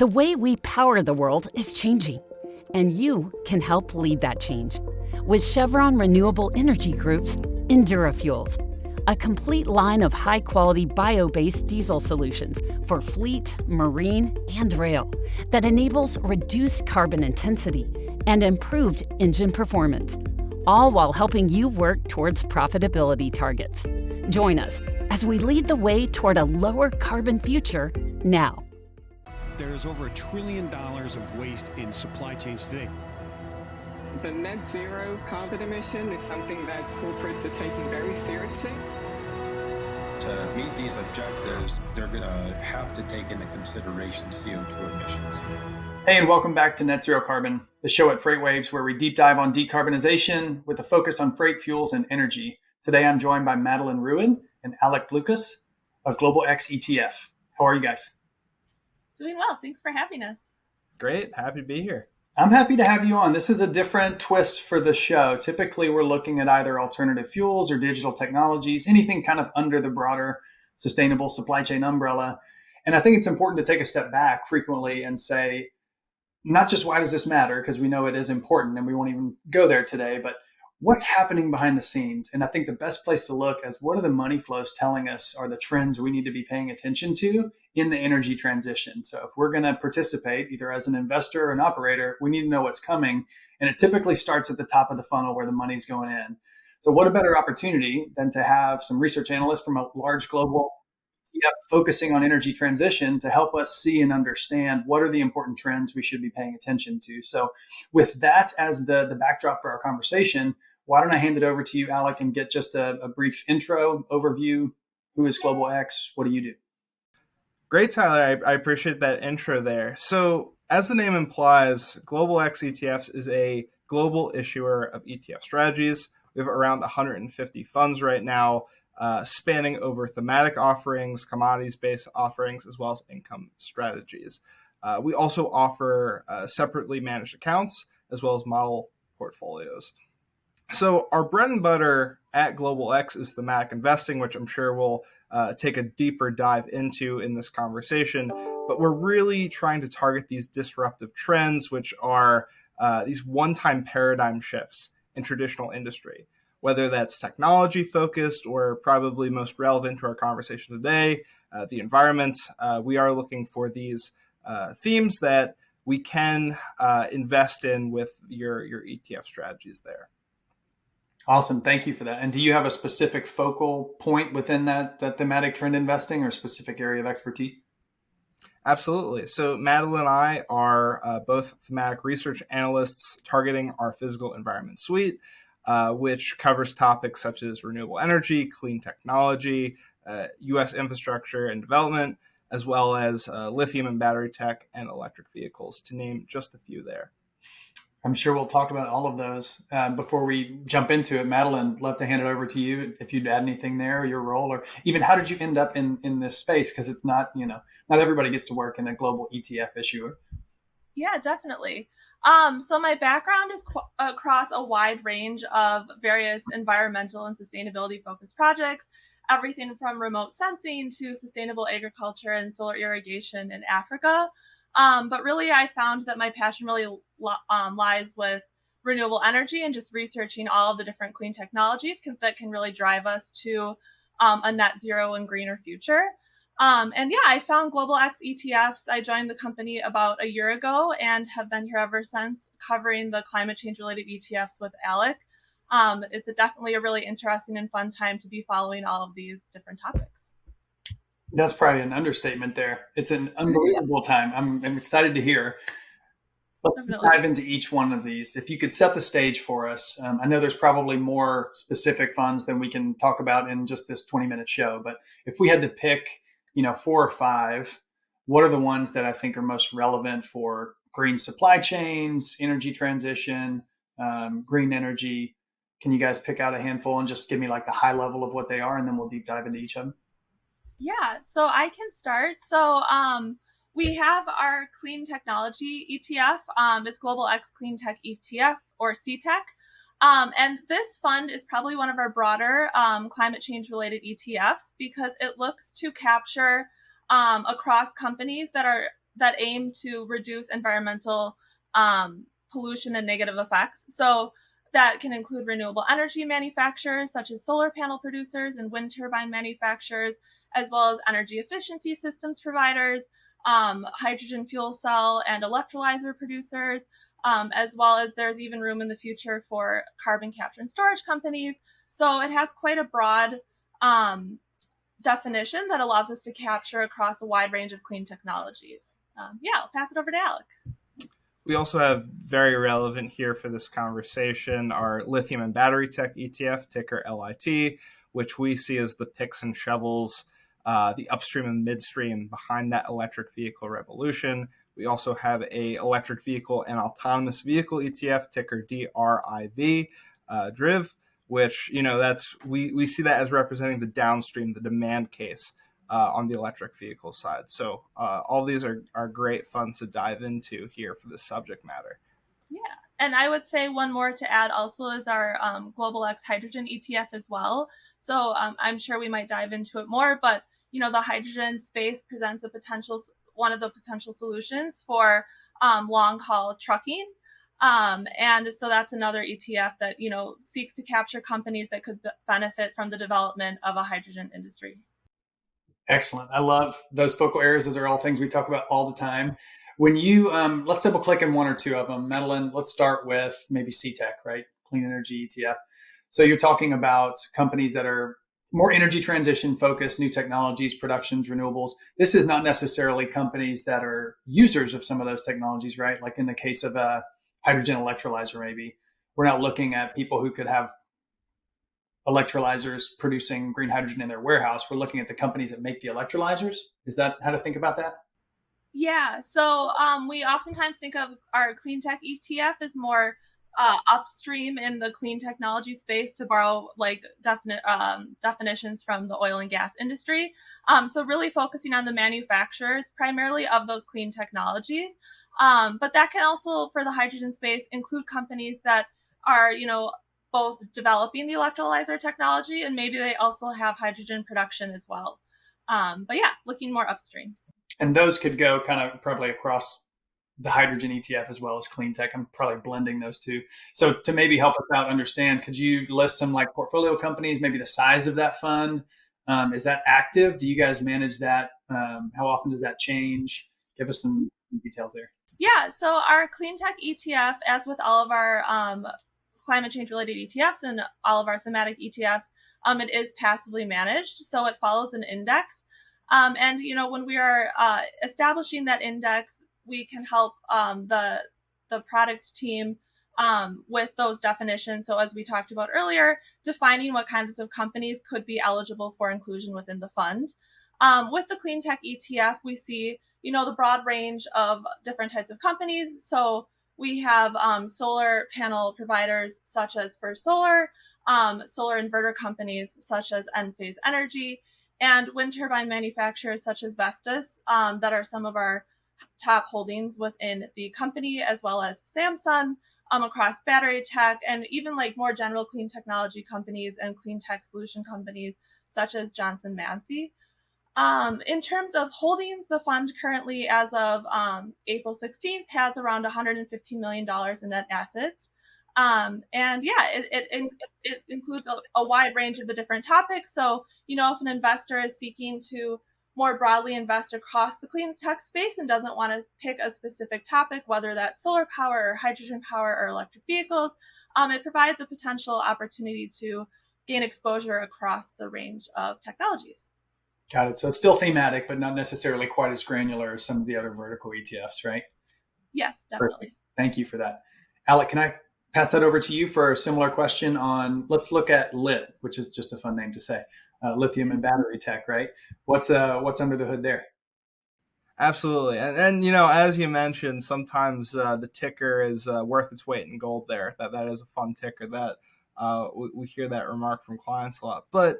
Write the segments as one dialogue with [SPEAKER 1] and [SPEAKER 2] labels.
[SPEAKER 1] The way we power the world is changing, and you can help lead that change with Chevron Renewable Energy Group's EnduraFuels, a complete line of high-quality bio-based diesel solutions for fleet, marine, and rail that enables reduced carbon intensity and improved engine performance, all while helping you work towards profitability targets. Join us as we lead the way toward a lower carbon future now.
[SPEAKER 2] There's over $1 trillion of waste in supply chains today.
[SPEAKER 3] The net zero carbon emission is something that corporates are taking very seriously.
[SPEAKER 4] To meet these objectives, they're going to have to take into consideration CO2 emissions.
[SPEAKER 5] Hey, and welcome back to Net Zero Carbon, the show at FreightWaves where we deep dive on decarbonization with a focus on freight fuels and energy. Today, I'm joined by Madeline Ruid and Alec of Global X ETF. How are you guys?
[SPEAKER 6] Doing well. Thanks for having us.
[SPEAKER 7] Great. Happy to be here.
[SPEAKER 5] I'm happy to have you on. This is a different twist for the show. Typically, we're looking at either alternative fuels or digital technologies, anything kind of under the broader sustainable supply chain umbrella. And I think it's important to take a step back frequently and say, not just why does this matter, because we know it is important and we won't even go there today, but what's happening behind the scenes? And I think the best place to look is what are the money flows telling us are the trends we need to be paying attention to in the energy transition. So if we're going to participate either as an investor or an operator, we need to know what's coming. And it typically starts at the top of the funnel where the money's going in. So what a better opportunity than to have some research analysts from a large global ETF focusing on energy transition to help us see and understand what are the important trends we should be paying attention to. So with that as the backdrop for our conversation, why don't I hand it over to you, Alec, and get just a brief intro, overview. Who is Global X? What do you do?
[SPEAKER 7] Great, Tyler. I appreciate that intro there. So as the name implies, Global X ETFs is a global issuer of ETF strategies. We have around 150 funds right now, spanning over thematic offerings, commodities-based offerings, as well as income strategies. We also offer separately managed accounts, as well as model portfolios. So our bread and butter at Global X is thematic investing, which I'm sure we'll take a deeper dive into in this conversation. But we're really trying to target these disruptive trends, which are these one-time paradigm shifts in traditional industry, whether that's technology focused or probably most relevant to our conversation today, the environment. We are looking for these themes that we can invest in with your ETF strategies there.
[SPEAKER 5] Awesome. Thank you for that. And do you have a specific focal point within that thematic trend investing or specific area of expertise?
[SPEAKER 7] Absolutely. So Madeline and I are both thematic research analysts targeting our physical environment suite, which covers topics such as renewable energy, clean technology, U.S. infrastructure and development, as well as lithium and battery tech and electric vehicles, to name just a few there.
[SPEAKER 5] I'm sure we'll talk about all of those. Before we jump into it, Madeline, love to hand it over to you if you'd add anything there, your role, or even how did you end up in this space? Because it's not, not everybody gets to work in a global ETF issuer.
[SPEAKER 6] Yeah, definitely. So my background is across a wide range of various environmental and sustainability focused projects, everything from remote sensing to sustainable agriculture and solar irrigation in Africa. But really, I found that my passion really lies with renewable energy and just researching all of the different clean technologies that can really drive us to a net zero and greener future. I found Global X ETFs. I joined the company about a year ago and have been here ever since, covering the climate change related ETFs with Alec. It's definitely a really interesting and fun time to be following all of these different topics.
[SPEAKER 5] That's probably an understatement there. It's an unbelievable time. I'm excited to hear. Let's dive into each one of these. If you could set the stage for us. I know there's probably more specific funds than we can talk about in just this 20-minute show. But if we had to pick, 4 or 5, what are the ones that I think are most relevant for green supply chains, energy transition, green energy? Can you guys pick out a handful and just give me like the high level of what they are, and then we'll deep dive into each of them?
[SPEAKER 6] Yeah, so I can start. So we have our clean technology ETF. It's Global X Clean Tech ETF or CTEC. And this fund is probably one of our broader climate change related ETFs because it looks to capture across companies that are that aim to reduce environmental pollution and negative effects. So that can include renewable energy manufacturers such as solar panel producers and wind turbine manufacturers, as well as energy efficiency systems providers, hydrogen fuel cell and electrolyzer producers, as well as there's even room in the future for carbon capture and storage companies. So it has quite a broad definition that allows us to capture across a wide range of clean technologies. I'll pass it over to Alec.
[SPEAKER 7] We also have very relevant here for this conversation our lithium and battery tech ETF, ticker LIT, which we see as the picks and shovels, the upstream and midstream behind that electric vehicle revolution. We also have a electric vehicle and autonomous vehicle ETF, ticker DRIV, DRIV, which, we see that as representing the downstream, the demand case on the electric vehicle side. So all these are great funds to dive into here for this subject matter.
[SPEAKER 6] Yeah, and I would say one more to add also is our Global X Hydrogen ETF as well. So I'm sure we might dive into it more, but the hydrogen space presents one of the potential solutions for long haul trucking. And so that's another ETF that, seeks to capture companies that could benefit from the development of a hydrogen industry.
[SPEAKER 5] Excellent. I love those focal areas. Those are all things we talk about all the time. When you, let's double click in one or two of them. Madeline, let's start with maybe CTEC, right? Clean Energy ETF. So you're talking about companies that are more energy transition focused, new technologies, productions, renewables. This is not necessarily companies that are users of some of those technologies, right? Like in the case of a hydrogen electrolyzer, maybe. We're not looking at people who could have electrolyzers producing green hydrogen in their warehouse. We're looking at the companies that make the electrolyzers. Is that how to think about that?
[SPEAKER 6] Yeah. So we oftentimes think of our clean tech ETF as more upstream in the clean technology space, to borrow like definitions from the oil and gas industry. So really focusing on the manufacturers primarily of those clean technologies. But that can also, for the hydrogen space, include companies that are, both developing the electrolyzer technology and maybe they also have hydrogen production as well. But yeah, looking more upstream.
[SPEAKER 5] And those could go kind of probably across the hydrogen ETF as well as clean tech. I'm probably blending those two. So to maybe help us out understand, could you list some like portfolio companies, maybe the size of that fund? Is that active? Do you guys manage that? How often does that change? Give us some details there.
[SPEAKER 6] Yeah, so our clean tech ETF, as with all of our climate change related ETFs and all of our thematic ETFs, it is passively managed. So it follows an index. And, when we are establishing that index, we can help the product team with those definitions. So as we talked about earlier, defining what kinds of companies could be eligible for inclusion within the fund. With the clean tech ETF, we see, the broad range of different types of companies. So we have solar panel providers such as First Solar, solar inverter companies such as Enphase Energy, and wind turbine manufacturers such as Vestas that are some of our top holdings within the company, as well as Samsung across battery tech, and even like more general clean technology companies and clean tech solution companies such as Johnson Matthey. In terms of holdings, the fund currently, as of April 16th, has around $115 million in net assets. It includes a wide range of the different topics. So, if an investor is seeking to more broadly invest across the clean tech space and doesn't want to pick a specific topic, whether that's solar power or hydrogen power or electric vehicles, it provides a potential opportunity to gain exposure across the range of technologies.
[SPEAKER 5] Got it. So it's still thematic, but not necessarily quite as granular as some of the other vertical ETFs, right?
[SPEAKER 6] Yes, definitely.
[SPEAKER 5] Perfect. Thank you for that. Alec, can I pass that over to you for a similar question on, let's look at LIT, which is just a fun name to say, lithium and battery tech, right? What's under the hood there?
[SPEAKER 7] Absolutely. And as you mentioned, sometimes the ticker is worth its weight in gold there. That is a fun ticker that we hear that remark from clients a lot. But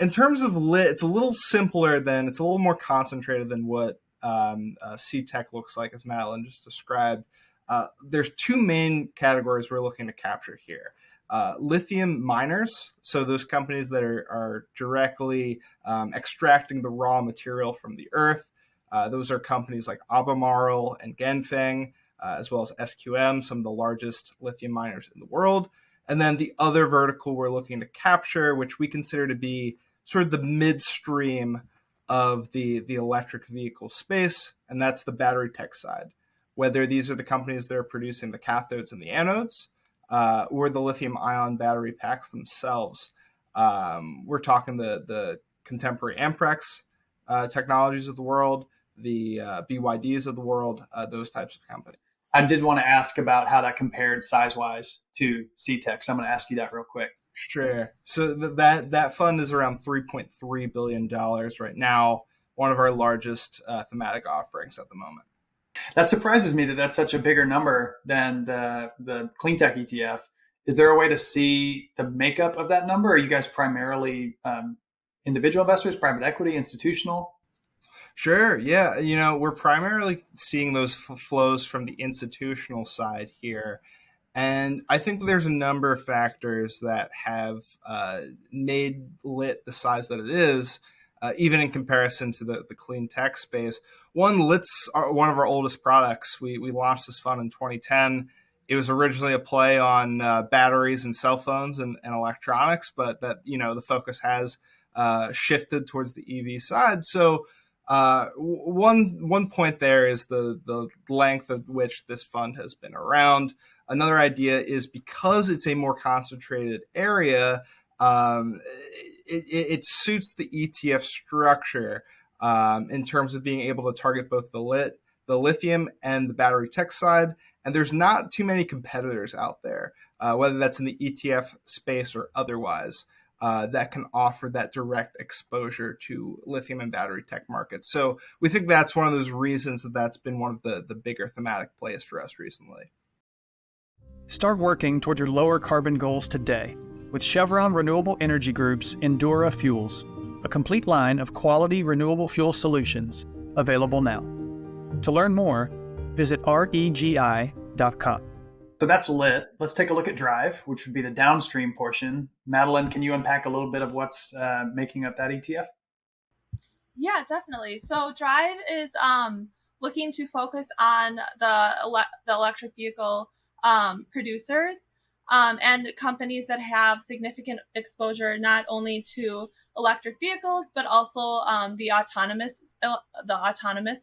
[SPEAKER 7] in terms of LIT, it's a little simpler it's a little more concentrated than what CTEC looks like, as Madeline just described. There's two main categories we're looking to capture here. Lithium miners, so those companies that are directly extracting the raw material from the earth. Those are companies like Albemarle and Ganfeng, as well as SQM, some of the largest lithium miners in the world. And then the other vertical we're looking to capture, which we consider to be sort of the midstream of the electric vehicle space, and that's the battery tech side. Whether these are the companies that are producing the cathodes and the anodes, or the lithium ion battery packs themselves. We're talking the contemporary Amprex technologies of the world, the BYDs of the world, those types of companies.
[SPEAKER 5] I did want to ask about how that compared size-wise to CTEC. So I'm going to ask you that real quick.
[SPEAKER 7] Sure. So that fund is around $3.3 billion right now, one of our largest thematic offerings at the moment.
[SPEAKER 5] That surprises me that that's such a bigger number than the clean tech ETF. Is there a way to see the makeup of that number? Are you guys primarily individual investors, private equity, institutional?
[SPEAKER 7] Sure. Yeah. We're primarily seeing those flows from the institutional side here. And I think there's a number of factors that have made LIT the size that it is, even in comparison to the clean tech space. One, LIT's one of our oldest products. We launched this fund in 2010. It was originally a play on batteries and cell phones and electronics, but that the focus has shifted towards the EV side. So one point there is the length of which this fund has been around. Another idea is because it's a more concentrated area, it suits the ETF structure in terms of being able to target both the lithium and the battery tech side. And there's not too many competitors out there, whether that's in the ETF space or otherwise, that can offer that direct exposure to lithium and battery tech markets. So we think that's one of those reasons that's been one of the bigger thematic plays for us recently.
[SPEAKER 8] Start working toward your lower carbon goals today with Chevron Renewable Energy Group's Endura Fuels, a complete line of quality renewable fuel solutions available now. To learn more, visit regi.com.
[SPEAKER 5] So that's LIT. Let's take a look at DRIV, which would be the downstream portion. Madeline, can you unpack a little bit of what's making up that ETF?
[SPEAKER 6] Yeah, definitely. So DRIV is looking to focus on the electric vehicle producers and companies that have significant exposure not only to electric vehicles but also the autonomous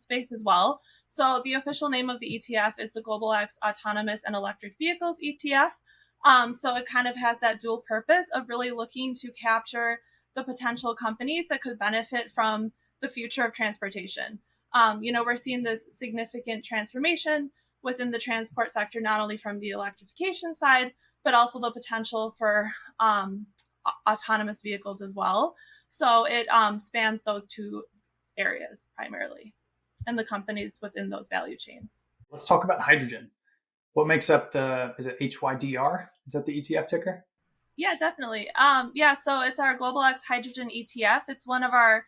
[SPEAKER 6] space as well. So the official name of the ETF is the Global X Autonomous and Electric Vehicles ETF. So it kind of has that dual purpose of really looking to capture the potential companies that could benefit from the future of transportation. We're seeing this significant transformation within the transport sector, not only from the electrification side, but also the potential for autonomous vehicles as well. So it spans those two areas primarily, and the companies within those value chains.
[SPEAKER 5] Let's talk about hydrogen. What makes up is it HYDR? Is that the ETF ticker?
[SPEAKER 6] Yeah, definitely. So it's our Global X Hydrogen ETF. It's one of our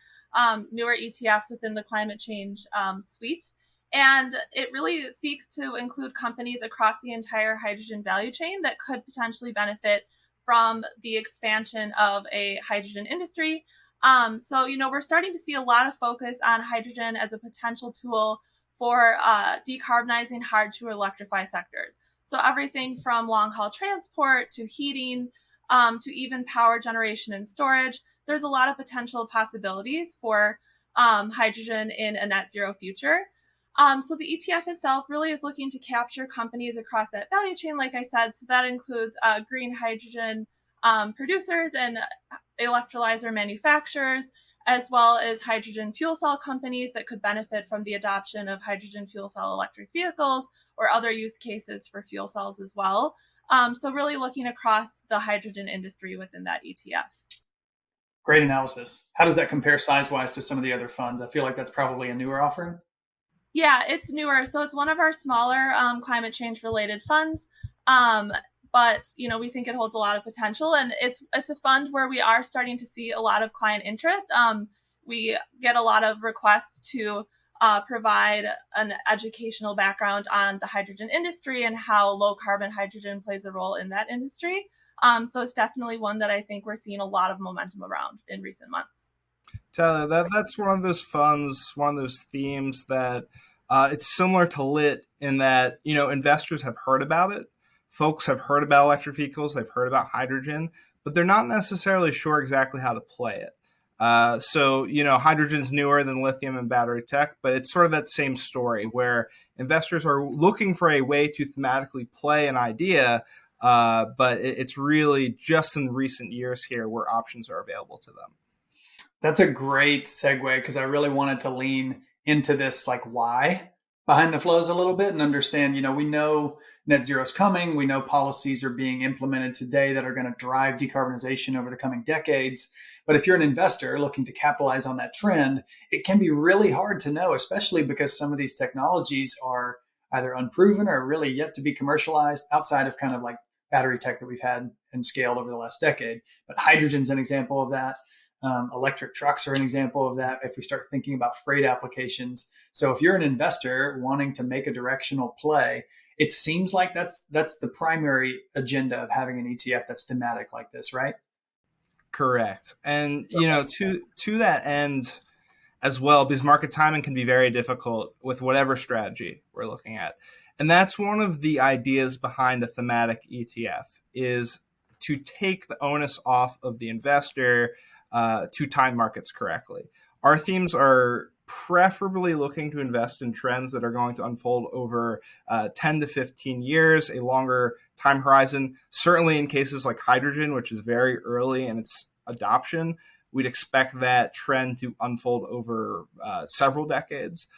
[SPEAKER 6] newer ETFs within the climate change suite. And it really seeks to include companies across the entire hydrogen value chain that could potentially benefit from the expansion of a hydrogen industry. We're starting to see a lot of focus on hydrogen as a potential tool for decarbonizing hard to electrify sectors. So everything from long haul transport to heating to even power generation and storage. There's a lot of potential possibilities for hydrogen in a net zero future. So the ETF itself really is looking to capture companies across that value chain, like I said. So that includes green hydrogen producers and electrolyzer manufacturers, as well as hydrogen fuel cell companies that could benefit from the adoption of hydrogen fuel cell electric vehicles or other use cases for fuel cells as well. So really looking across the hydrogen industry within that ETF.
[SPEAKER 5] Great analysis. How does that compare size-wise to some of the other funds? I feel like that's probably a newer offering.
[SPEAKER 6] Yeah, it's newer. So it's one of our smaller climate change related funds. But we think it holds a lot of potential, and it's a fund where we are starting to see a lot of client interest. We get a lot of requests to provide an educational background on the hydrogen industry and how low carbon hydrogen plays a role in that industry. So it's definitely one that I think we're seeing a lot of momentum around in recent months.
[SPEAKER 7] Tyler, that's one of those funds, one of those themes that it's similar to LIT in that, investors have heard about it. Folks have heard about electric vehicles, they've heard about hydrogen, but they're not necessarily sure exactly how to play it. So hydrogen's newer than lithium and battery tech, but it's sort of that same story where investors are looking for a way to thematically play an idea, but it's really just in recent years here where options are available to them.
[SPEAKER 5] That's a great segue because I really wanted to lean into this like why behind the flows a little bit and understand, we know net zero is coming. We know policies are being implemented today that are going to drive decarbonization over the coming decades. But if you're an investor looking to capitalize on that trend, it can be really hard to know, especially because some of these technologies are either unproven or really yet to be commercialized outside of kind of like battery tech that we've had and scaled over the last decade. But hydrogen's an example of that. Electric trucks are an example of that if we start thinking about freight applications. So if you're an investor wanting to make a directional play, it seems like that's the primary agenda of having an ETF that's thematic like this, right?
[SPEAKER 7] Correct. And, to that end as well, because market timing can be very difficult with whatever strategy we're looking at. And that's one of the ideas behind a thematic ETF is to take the onus off of the investor to time markets correctly. Our themes are preferably looking to invest in trends that are going to unfold over 10 to 15 years, a longer time horizon. Certainly in cases like hydrogen, which is very early in its adoption, we'd expect that trend to unfold over several decades.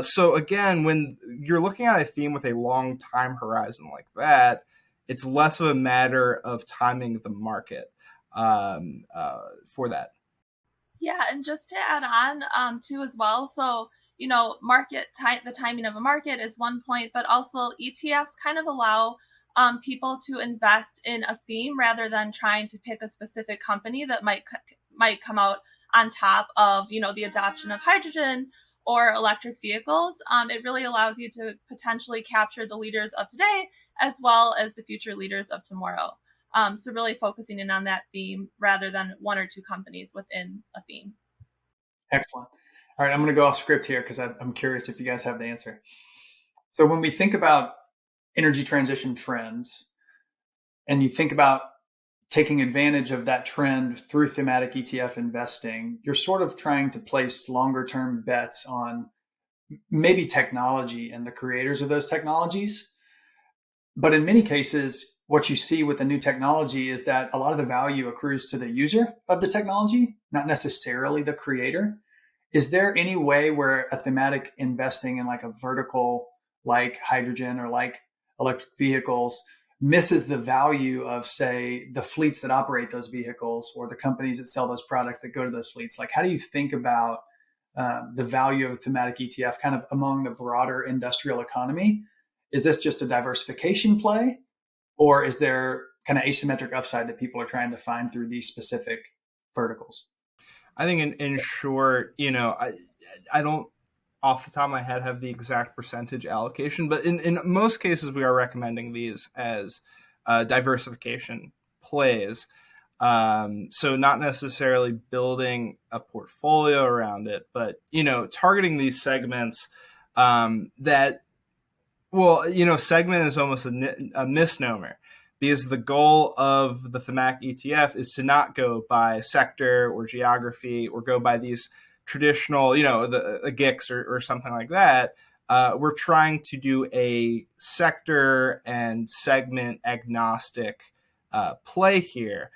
[SPEAKER 7] So again, when you're looking at a theme with a long time horizon like that, it's less of a matter of timing the market for that.
[SPEAKER 6] Yeah, and just to add on too as well, so the timing of a market is one point, but also ETFs kind of allow people to invest in a theme rather than trying to pick a specific company that might come out on top of the adoption of hydrogen or electric vehicles. It really allows you to potentially capture the leaders of today as well as the future leaders of tomorrow. So really focusing in on that theme rather than one or two companies within a theme.
[SPEAKER 5] Excellent. All right, I'm going to go off script here because I'm curious if you guys have the answer. So when we think about energy transition trends and you think about taking advantage of that trend through thematic ETF investing, you're sort of trying to place longer term bets on maybe technology and the creators of those technologies. But in many cases, what you see with the new technology is that a lot of the value accrues to the user of the technology, not necessarily the creator. Is there any way where a thematic investing in like a vertical like hydrogen or like electric vehicles misses the value of, say, the fleets that operate those vehicles or the companies that sell those products that go to those fleets? Like, how do you think about the value of a thematic ETF kind of among the broader industrial economy? Is this just a diversification play? Or is there kind of asymmetric upside that people are trying to find through these specific verticals?
[SPEAKER 7] I think in short, I don't off the top of my head have the exact percentage allocation, but in most cases, we are recommending these as diversification plays. So not necessarily building a portfolio around it, but, targeting these segments segment is almost a misnomer because the goal of the thematic ETF is to not go by sector or geography or go by these traditional, the GICs or something like that. We're trying to do a sector and segment agnostic play here.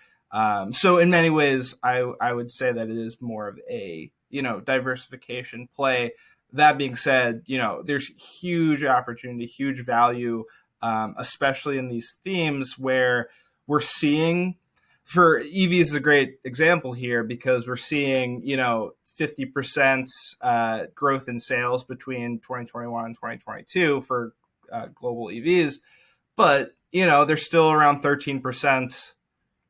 [SPEAKER 7] So in many ways, I would say that it is more of a, diversification play. That being said, there's huge opportunity, huge value, especially in these themes where we're seeing, for EVs is a great example here because we're seeing, 50% growth in sales between 2021 and 2022 for global EVs. But, they're still around 13%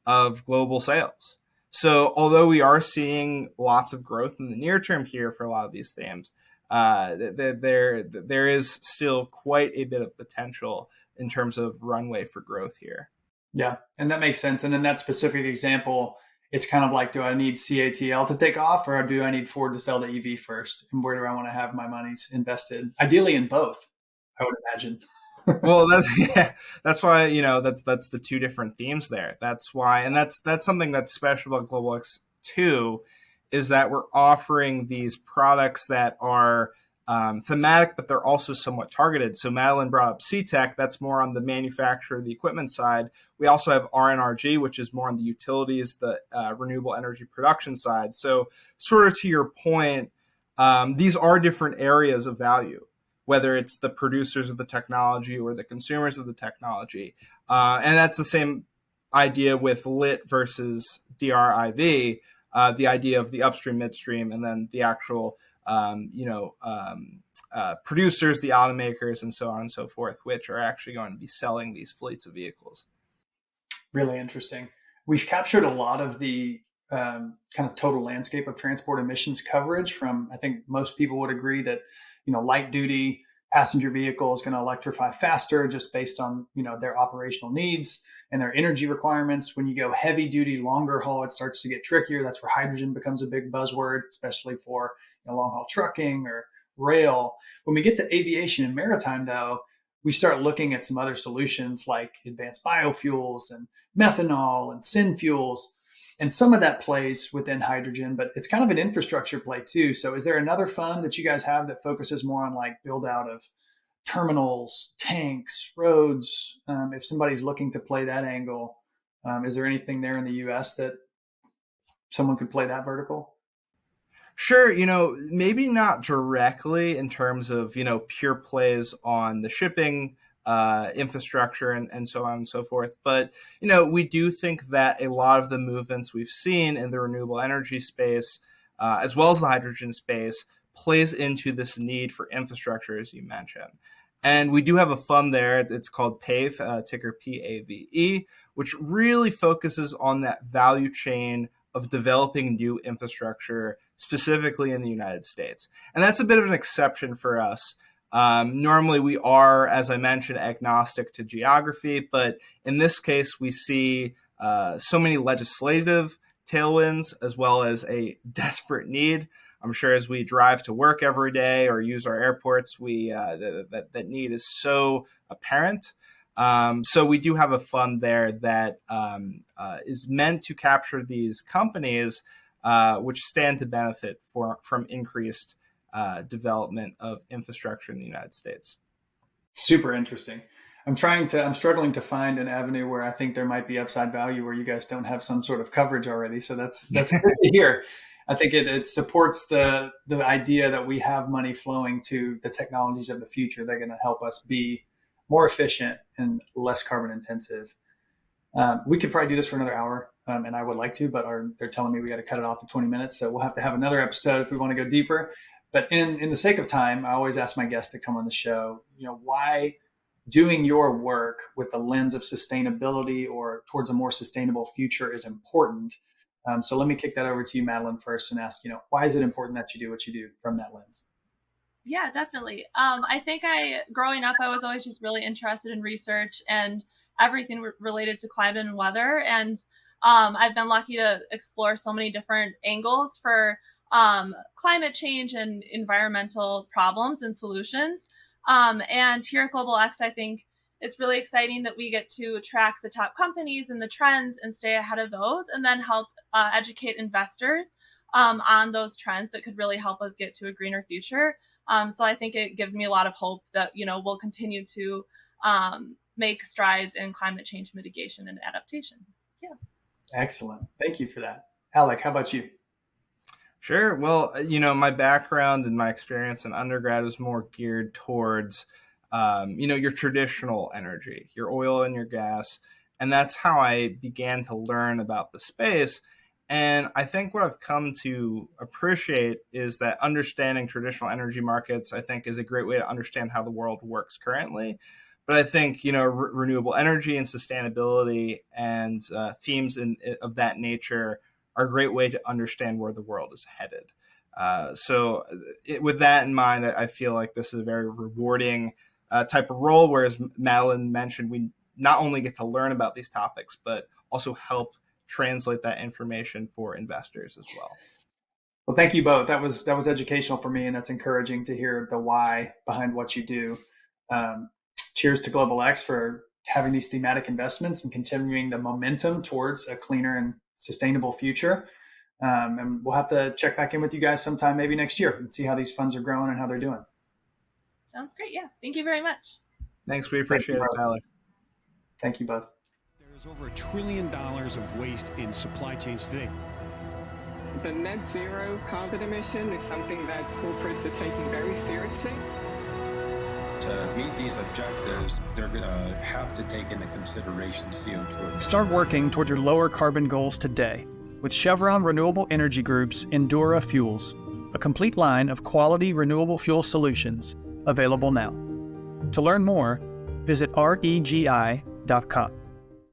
[SPEAKER 7] of global sales. So although we are seeing lots of growth in the near term here for a lot of these themes, there is still quite a bit of potential in terms of runway for growth here.
[SPEAKER 5] Yeah, and that makes sense. And in that specific example, it's kind of like, do I need CATL to take off, or do I need Ford to sell the EV first? And where do I want to have my monies invested? Ideally in both, I would imagine.
[SPEAKER 7] Well, that's why, that's the two different themes there. That's why, and that's something that's special about Global X too, is that we're offering these products that are thematic, but they're also somewhat targeted. So Madeline brought up CTEC, that's more on the manufacturer, the equipment side. We also have RNRG, which is more on the utilities, the renewable energy production side. So sort of to your point, these are different areas of value, whether it's the producers of the technology or the consumers of the technology. And that's the same idea with LIT versus DRIV, the idea of the upstream, midstream, and then the actual producers, the automakers, and so on and so forth, which are actually going to be selling these fleets of vehicles.
[SPEAKER 5] Really interesting. We've captured a lot of the kind of total landscape of transport emissions coverage from, I think most people would agree that, light duty passenger vehicle is going to electrify faster just based on, their operational needs and their energy requirements. When you go heavy duty, longer haul, it starts to get trickier. That's where hydrogen becomes a big buzzword, especially for long haul trucking or rail. When we get to aviation and maritime, though, we start looking at some other solutions like advanced biofuels and methanol and synfuels. And some of that plays within hydrogen, but it's kind of an infrastructure play too. So is there another fund that you guys have that focuses more on like build out of terminals, tanks, roads? If somebody's looking to play that angle, is there anything there in the US that someone could play that vertical?
[SPEAKER 7] Sure, maybe not directly in terms of, pure plays on the shipping infrastructure and so on and so forth. But, we do think that a lot of the movements we've seen in the renewable energy space, as well as the hydrogen space, plays into this need for infrastructure, as you mentioned. And we do have a fund there. It's called PAVE, ticker PAVE, which really focuses on that value chain of developing new infrastructure, specifically in the United States. And that's a bit of an exception for us. Normally we are, as I mentioned, agnostic to geography, but in this case, we see so many legislative tailwinds as well as a desperate need. I'm sure as we drive to work every day or use our airports, that need is so apparent. So we do have a fund there that is meant to capture these companies which stand to benefit from increased development of infrastructure in the United States.
[SPEAKER 5] Super interesting. I'm struggling to find an avenue where I think there might be upside value where you guys don't have some sort of coverage already. So that's good to hear. I think it supports the idea that we have money flowing to the technologies of the future. They're going to help us be more efficient and less carbon intensive. We could probably do this for another hour, and I would like to, but they're telling me we got to cut it off at 20 minutes. So we'll have to have another episode if we want to go deeper. But in the sake of time, I always ask my guests that come on the show, why doing your work with the lens of sustainability or towards a more sustainable future is important. So let me kick that over to you, Madeline, first and ask, why is it important that you do what you do from that lens?
[SPEAKER 6] Yeah, definitely. I think growing up, I was always just really interested in research and everything related to climate and weather. And I've been lucky to explore so many different angles for climate change and environmental problems and solutions. And here at Global X, I think it's really exciting that we get to track the top companies and the trends and stay ahead of those and then help educate investors on those trends that could really help us get to a greener future. So I think it gives me a lot of hope that, we'll continue to make strides in climate change mitigation and adaptation. Yeah.
[SPEAKER 5] Excellent. Thank you for that. Alec, how about you?
[SPEAKER 7] Sure. Well, my background and my experience in undergrad was more geared towards, your traditional energy, your oil and your gas. And that's how I began to learn about the space. And I think what I've come to appreciate is that understanding traditional energy markets, I think, is a great way to understand how the world works currently. But I think, renewable energy and sustainability and themes of that nature are a great way to understand where the world is headed. So with that in mind, I feel like this is a very rewarding type of role, whereas Madeline mentioned, we not only get to learn about these topics, but also help translate that information for investors as well.
[SPEAKER 5] Well, thank you both. That was educational for me, and that's encouraging to hear the why behind what you do. Cheers to Global X for having these thematic investments and continuing the momentum towards a cleaner and sustainable future. And we'll have to check back in with you guys sometime maybe next year and see how these funds are growing and how they're doing.
[SPEAKER 6] Sounds great. Yeah. Thank you very much.
[SPEAKER 7] Thanks. We appreciate it, Tyler.
[SPEAKER 5] Thank you both.
[SPEAKER 2] There is over $1 trillion of waste in supply chains today.
[SPEAKER 3] The net zero carbon emission is something that corporates are taking very seriously.
[SPEAKER 4] To meet these objectives, they're going to have to take into consideration CO2 emissions.
[SPEAKER 8] Start working toward your lower carbon goals today with Chevron Renewable Energy Group's Endura Fuels, a complete line of quality renewable fuel solutions available now. To learn more, visit regi.com.